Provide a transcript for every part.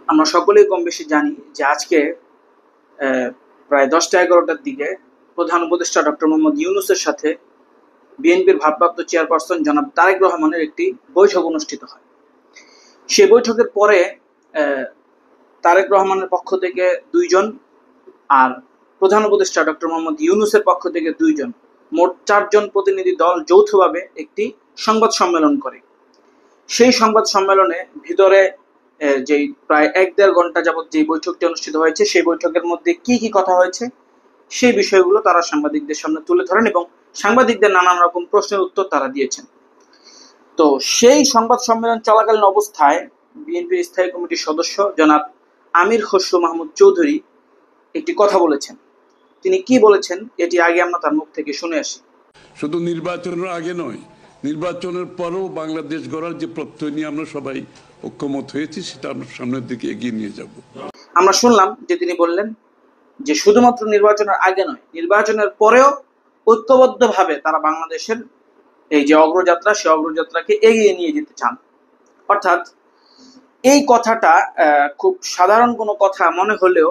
আমরা সকলেই কম বেশি জানি যে আজকে প্রায় 10টা-11টার দিকে প্রধান উপদেষ্টা ডক্টর মোহাম্মদ ইউনূসের সাথে বিএনপির ভারপ্রাপ্ত চেয়ারপারসন জনাব তারেক রহমানের একটি বৈঠক অনুষ্ঠিত হয়। সেই বৈঠকের পরে তারেক রহমানের পক্ষ থেকে 2 জন আর প্রধান উপদেষ্টা ডক্টর মোহাম্মদ ইউনূসের পক্ষ থেকে 2 জন, মোট 4 জন প্রতিনিধি দল যৌথভাবে একটি সংবাদ সম্মেলন করে। সেই সংবাদ সম্মেলনে ভিতরে যেই প্রায় 1-1.5 ঘন্টা যাবৎ যে বৈঠকটি অনুষ্ঠিত হয়েছে, সেই বৈঠকের মধ্যে কি কি কথা হয়েছে সেই বিষয়গুলো তারা সাংবাদিকদের সামনে তুলে ধরেন এবং সাংবাদিকদের নানান রকম প্রশ্নের উত্তর তারা দিয়েছেন। তো সেই সংবাদ সম্মেলন চলাকালীন অবস্থায় বিএনপির স্থায়ী কমিটির সদস্য জনাব আমির খসরু মাহমুদ চৌধুরী একটি কথা বলেছেন। তিনি কি বলেছেন এটি আগে আমরা তার মুখ থেকে শুনে আসি। শুধু নির্বাচনের আগে নয়, নির্বাচনের পরেও বাংলাদেশ গড়ার যে প্রত্যয় নিয়ে আমরা সবাই ঐক্যমত হয়েছি সেটা আমরা সামনের দিকে এগিয়ে নিয়ে যাব। আমরা শুনলাম যে তিনি বললেন যে শুধুমাত্র নির্বাচনের আগে নয়, নির্বাচনের পরেও ঐক্যবদ্ধভাবে তারা বাংলাদেশের এই যে অগ্রযাত্রা, সেই অগ্রযাত্রাকে এগিয়ে নিয়ে যেতে চান। অর্থাৎ এই কথাটা খুব সাধারণ কোনো কথা মনে হলেও,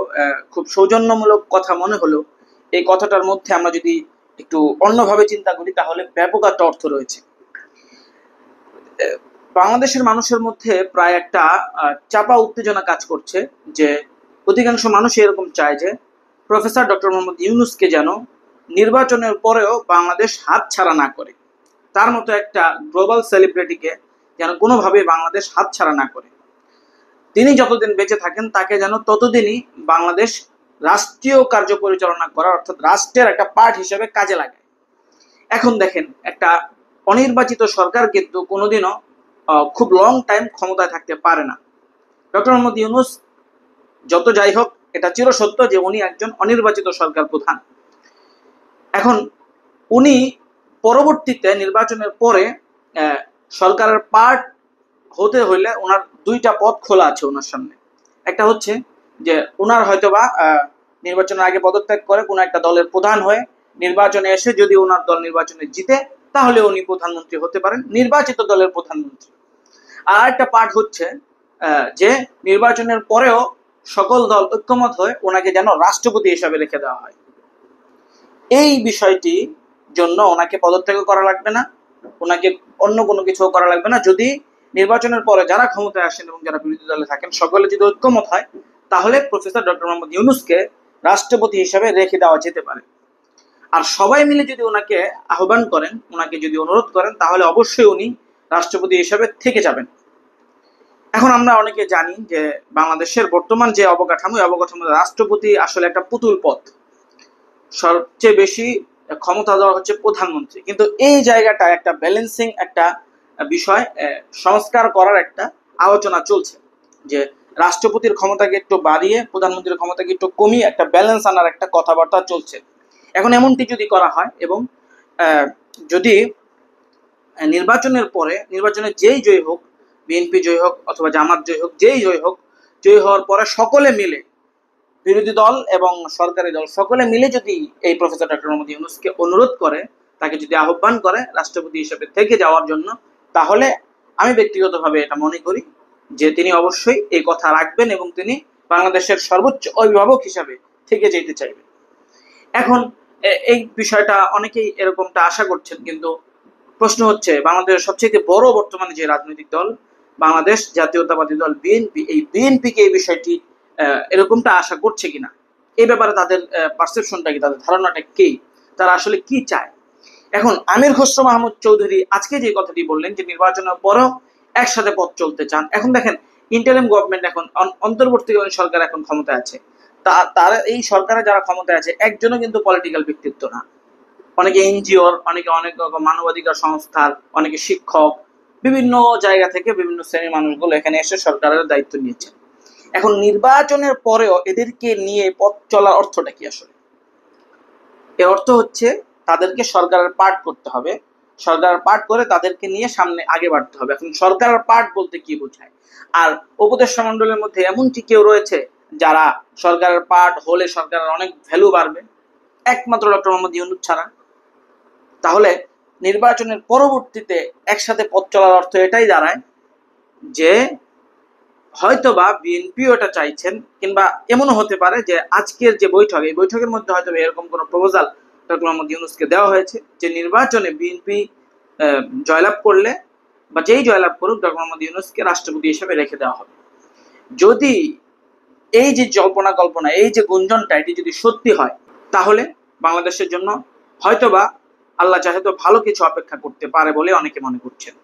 খুব সৌজন্যমূলক কথা মনে হলেও, এই কথাটার মধ্যে আমরা যদি একটু অন্যভাবে চিন্তা করি তাহলে ব্যাপক একটা অর্থ রয়েছে। বাংলাদেশের মানুষের মধ্যে প্রায় একটা চাপা উত্তেজনা কাজ করছে যে অধিকাংশ মানুষ এরকম চায় যে প্রফেসর ডক্টর মোহাম্মদ ইউনূসকে যেন নির্বাচনের পরেও বাংলাদেশ হাত ছাড়া না করে, তার মতো একটা গ্লোবাল সেলিব্রিটিকে যেন কোনোভাবে বাংলাদেশ হাত ছাড়া না করে। তিনি যতদিন বেঁচে থাকেন তাকে যেন ততদিনই বাংলাদেশ রাষ্ট্রীয় কার্য পরিচালনা করা, অর্থাৎ রাষ্ট্রের একটা পার্ট হিসেবে কাজে লাগায়। এখন দেখেন, একটা অনির্বাচিত সরকার কিন্তু কোনোদিনও খুব লং টাইম ক্ষমতায় থাকতে পারে না। ডক্টর মোহাম্মদ ইউনূস যত যাই হোক, এটা চিরসত্য যে উনি একজন অনির্বাচিত সরকার প্রধান। এখন উনি পরবর্তীতে নির্বাচনের পরে সরকারের পার্ট হতে হইলে ওনার 2টা পথ খোলা আছে ওনার সামনে। একটা হচ্ছে যে ওনার হয়তোবা নির্বাচনের আগে পদত্যাগ করে কোনো একটা দলের প্রধান হয়ে নির্বাচনে এসে যদি ওনার দল নির্বাচনে জিতে তাহলে উনি প্রধানমন্ত্রী হতে পারেন, নির্বাচিত দলের প্রধানমন্ত্রী। আর একটা পার্ট হচ্ছে যে নির্বাচনের পরেও সকল দল ঐক্যমত হয়ে ওনাকে যেন রাষ্ট্রপতি হিসাবে রেখে দেওয়া হয়। এই বিষয়টি জন্য ওনাকে পদত্যাগ করা লাগবে না, ওনাকে অন্য কোনো কিছু করা লাগবে না। যদি নির্বাচনের পরে যারা ক্ষমতায় আসেন এবং যারা বিরোধী দলে থাকেন সকলে যদি ঐক্যমত হয় তাহলে প্রফেসর ডক্টর মোহাম্মদ ইউনূসকে রাষ্ট্রপতি হিসাবে রেখে দেওয়া যেতে পারে। আর সবাই মিলে যদি ওনাকে আহ্বান করেন, ওনাকে যদি অনুরোধ করেন তাহলে অবশ্যই উনি রাষ্ট্রপতি হিসাবে থেকে যাবেন। এখন আমরা অনেকে জানি যে বাংলাদেশের বর্তমান যে অবকাঠামো, রাষ্ট্রপতি আসলে একটা পুতুল পদ, সবচেয়ে বেশি ক্ষমতা দেওয়া হচ্ছে প্রধানমন্ত্রী। কিন্তু এই জায়গাটা একটা ব্যালেন্সিং একটা বিষয়, সংস্কার করার একটা আলোচনা চলছে যে রাষ্ট্রপতির ক্ষমতাকে একটু বাড়িয়ে প্রধানমন্ত্রীর ক্ষমতাকে একটু কমিয়ে একটা ব্যালেন্স আনার একটা কথাবার্তা চলছে। এখন এমনটি যদি করা হয় এবং যদি নির্বাচনের পরে, নির্বাচনে যেই জয়ী হোক, বিএনপি জয়ী হোক অথবা জামাত জয়ী হোক, যেই জয়ী হোক, জয়ী হওয়ার পরে সকলে মিলে, বিরোধী দল এবং সরকারি দল সকলে মিলে যদি এই প্রফেসর ডক্টর মোহাম্মদ ইউনূসকে অনুরোধ করে, তাকে যদি আহ্বান করে রাষ্ট্রপতি হিসেবে থেকে যাওয়ার জন্য, তাহলে আমি ব্যক্তিগতভাবে এটা মনে করি যে তিনি অবশ্যই এই কথা রাখবেন এবং তিনি বাংলাদেশের সর্বোচ্চ অভিভাবক হিসাবে থেকে যেতে চাইবেন। এখন এই বিষয়টা অনেকেই এরকমটা আশা করছেন, কিন্তু প্রশ্ন হচ্ছে বাংলাদেশের সবচেয়ে বড় বর্তমানে যে রাজনৈতিক দল বাংলাদেশ জাতীয়তাবাদী দল বিএনপি, এই বিএনপিকে এই বিষয়টি এরকমটা আশা করছে কিনা, এই ব্যাপারে তাদের পারসেপশনটা কি, তাদের ধারণাটা কি, তারা আসলে কি চায়। এখন আমির খসরু মাহমুদ চৌধুরী আজকে যে কথাটি বললেন যে নির্বাচনের পরেও একসাথে পথ চলতে চান। এখন দেখেন, ইন্টারিম গভর্নমেন্ট, এখন অন্তর্বর্তীকালীন সরকার এখন ক্ষমতায় আছে, তারা এই সরকারে যারা ক্ষমতায় আছে একজনও কিন্তু পলিটিক্যাল ব্যক্তিত্ব না। অনেকে এনজিওর, অনেকে অনেক মানবাধিকার সংস্থার, অনেকে শিক্ষক, বিভিন্ন জায়গা থেকে বিভিন্ন শ্রেণীর মানুষগুলো এখানে এসে সরকারের দায়িত্ব নিয়েছে। এখন নির্বাচনের পরেও এদেরকে নিয়ে পথ চলার অর্থটা কি আসলে? এর অর্থ হচ্ছে তাদেরকে সরকারের পার্ট করতে হবে, সরকারের পার্ট করে তাদেরকে নিয়ে সামনে আগে বাড়তে হবে। এখন সরকারের পার্ট বলতে কি বোঝায়? আর উপদেষ্টা মণ্ডলের মধ্যে এমনটি কেউ রয়েছে যারা সরকারের পার্ট হলে সরকারের অনেক ভ্যালু বাড়বে? একমাত্র ডক্টর মোহাম্মদ ইউনূস ছাড়া। তাহলে নির্বাচনের পরবর্তীতে একসাথে পথ চলার অর্থ এটাই দাঁড়ায় যে হয়তোবা বিএনপিও এটা চাইছেন, কিংবা এমনও হতে পারে যে আজকের যে বৈঠক, এই বৈঠকের মধ্যে হয়তো এরকম কোনো প্রপোজাল ডক্টর মোহাম্মদ ইউনূসকে দেওয়া হয়েছে যে নির্বাচনে বিএনপি জয়লাভ করলে বা যেই জয়লাভ করুক ডক্টর মোহাম্মদ ইউনূসকে রাষ্ট্রপতি হিসেবে রেখে দেওয়া হবে। যদি এই যে জল্পনা কল্পনা, এই যে গুঞ্জনটা, এটি যদি সত্যি হয়, তাহলে বাংলাদেশের জন্য হয়তোবা আল্লাহ চাহে তো ভালো কিছু অপেক্ষা করতে পারে বলে অনেকে মনে করছেন।